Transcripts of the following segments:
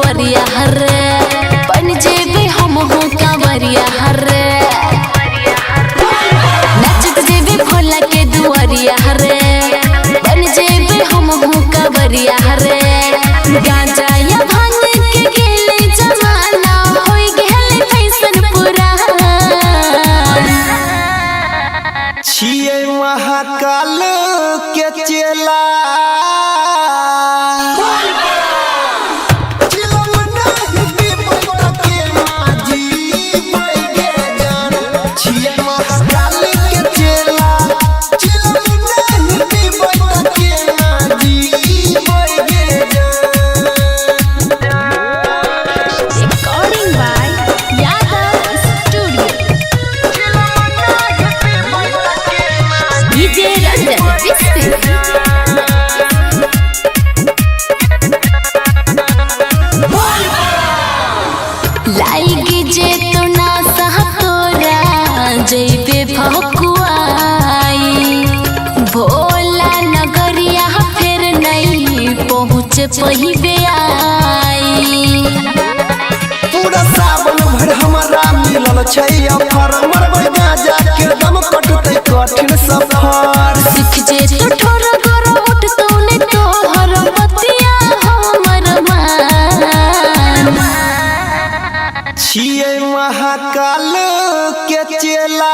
दुआरिया हरे बन जेबे हम हो कांवरिया हरे नचत जेबे भोला के दुआरिया हरे बन जेबे हम हो कांवरिया हरे गांजा या भांग के गेले जमाना होई गेले फैशन पुरान छिए महाकाल के चेला लाइगी जे तो ना सह तोरा जैबे भकुआई भोला नगरिया फिर नहीं पहुँच पहिबे आई पूरा सावन भर हमारा मिलल छै अफर मरबै गाजा के दम कटतै कठिन सफर सीख जे तो ठोर कर उठ तौने तोहर बतिया हमर मान छिए महाकाल के चेला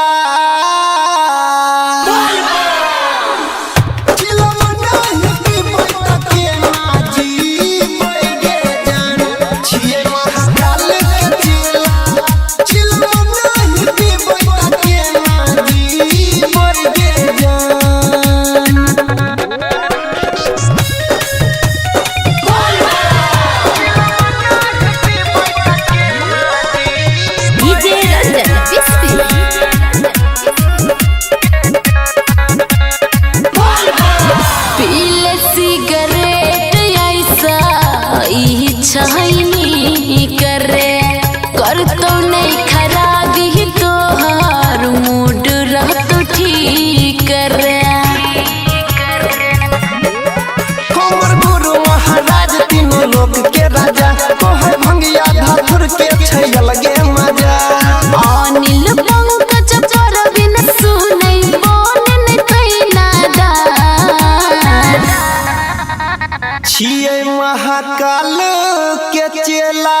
करे कर तो नहीं खराबी तोहर मूड रह तो ठीक करे हमर गुरु महाराज तीनों लोक के राजा कोहर भंगिया धाधुर के छै अलगे मजा अनिल पंकज पर बिन सुनै बोन नै नादान छिए महाकाल के चेला